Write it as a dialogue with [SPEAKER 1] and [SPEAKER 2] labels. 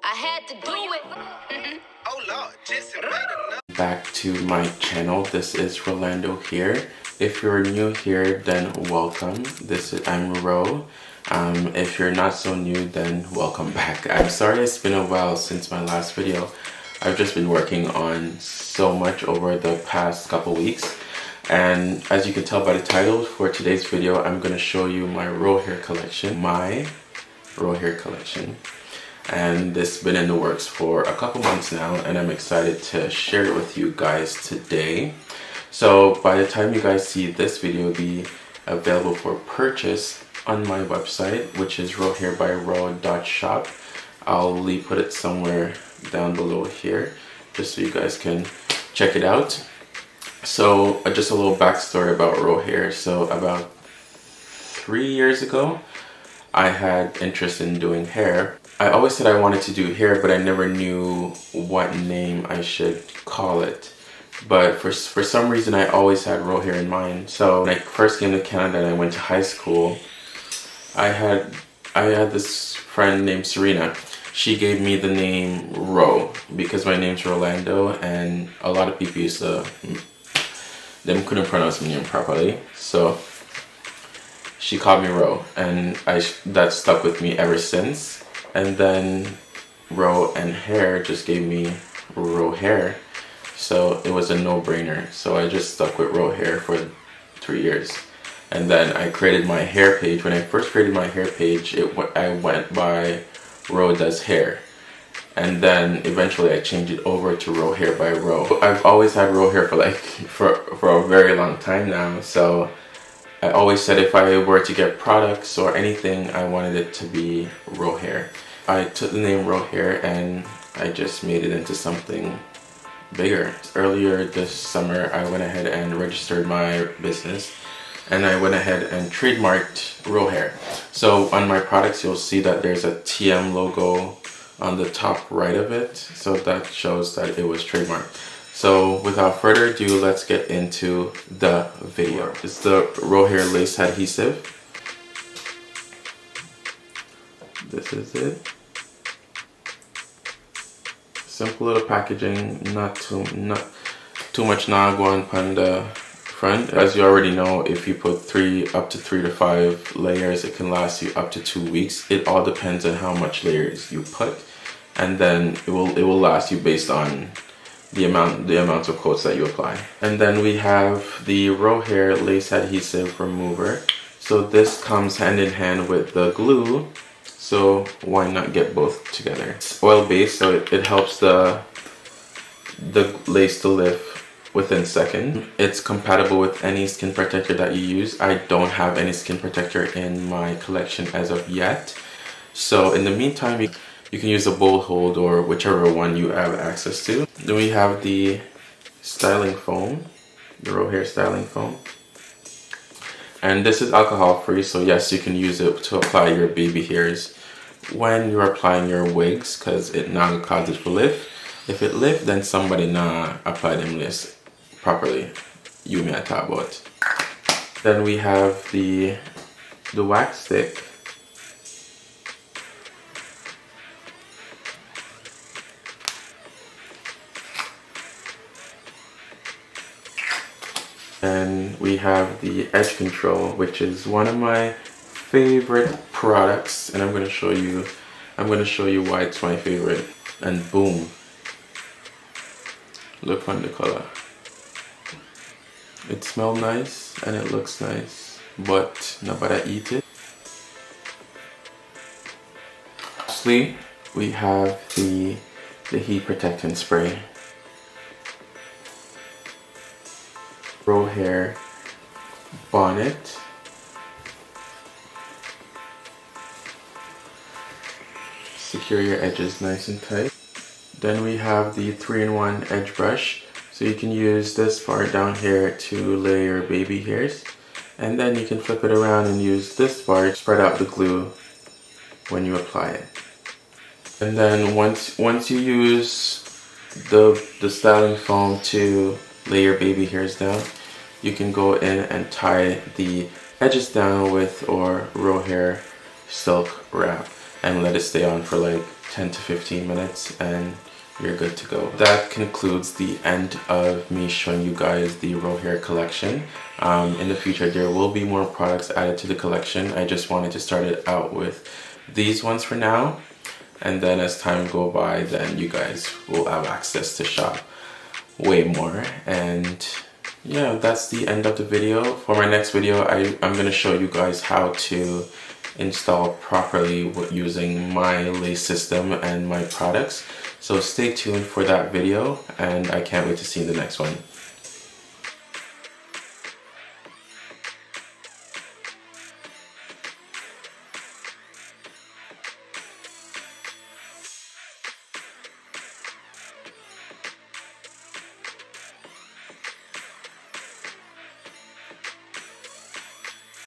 [SPEAKER 1] I had to do it.
[SPEAKER 2] Oh Lord, Jesse, wait enough.
[SPEAKER 3] Back to my channel. This is Rolando here. If you're new here, then welcome. I'm Ro. If you're not so new, then welcome back. I'm sorry it's been a while since my last video. I've just been working on so much over the past couple weeks, and as you can tell by the title for today's video, I'm going to show you my ROHAIR collection. And this has been in the works for a couple months now, and I'm excited to share it with you guys today. So by the time you guys see this video, it'll be available for purchase on my website, which is RohairbyRoh.shop. I'll put it somewhere down below here just so you guys can check it out. So just a little backstory about ROHAIR. So about 3 years ago, I had interest in doing hair. I always said I wanted to do hair, but I never knew what name I should call it. But for some reason, I always had ROHAIR in mind. So when I first came to Canada and I went to high school, I had this friend named Serena. She gave me the name Ro because my name's Rolando, and a lot of people them couldn't pronounce my name properly. So she called me Ro, and that stuck with me ever since. And then Ro and hair just gave me ROHAIR, so it was a no-brainer. So I just stuck with ROHAIR for 3 years. And then I created my hair page. When I first created my hair page, I went by Ro Does Hair, and then eventually I changed it over to RohairbyRoh. I've always had ROHAIR for a very long time now, so I always said if I were to get products or anything, I wanted it to be ROHAIR. I took the name ROHAIR and I just made it into something bigger. Earlier this summer, I went ahead and registered my business, and I went ahead and trademarked ROHAIR. So on my products, you'll see that there's a TM logo on the top right of it, so that shows that it was trademarked. So without further ado, let's get into the video. It's the ROHAIR lace adhesive. This is it. Simple little packaging, not too much nagwan on the front. As you already know, if you put up to 3 to 5 layers, it can last you up to 2 weeks. It all depends on how much layers you put, and then it will last you based on the amount of coats that you apply. And then we have the ROHAIR lace adhesive remover. So this comes hand in hand with the glue, so why not get both together? It's oil based, so it helps the lace to lift within seconds. It's compatible with any skin protector that you use. I don't have any skin protector in my collection as of yet, so in the meantime, you can use a bowl hold or whichever one you have access to. Then we have the styling foam, the ROHAIR styling foam. And this is alcohol free, so yes, you can use it to apply your baby hairs when you're applying your wigs, because it now causes to lift. If it lift, then somebody not apply them list properly. You may talk about. Then we have the wax stick. And we have the edge control, which is one of my favorite products, and I'm going to show you why it's my favorite. And boom, look on the color. It smells nice and it looks nice, but nobody eat it. Lastly, we have the heat protectant spray. ROHAIR bonnet. Secure your edges nice and tight. Then we have the 3-in-1 edge brush. So you can use this part down here to lay your baby hairs. And then you can flip it around and use this part, spread out the glue when you apply it. And then once you use the styling foam to lay your baby hairs down, you can go in and tie the edges down with ROHAIR silk wrap and let it stay on for like 10 to 15 minutes and you're good to go. That concludes the end of me showing you guys the ROHAIR collection. In the future there will be more products added to the collection. I just wanted to start it out with these ones for now, and then as time go by, then you guys will have access to shop way more. And yeah, that's the end of the video. For my next video, I'm going to show you guys how to install properly using my lace system and my products. So stay tuned for that video, and I can't wait to see you in the next one.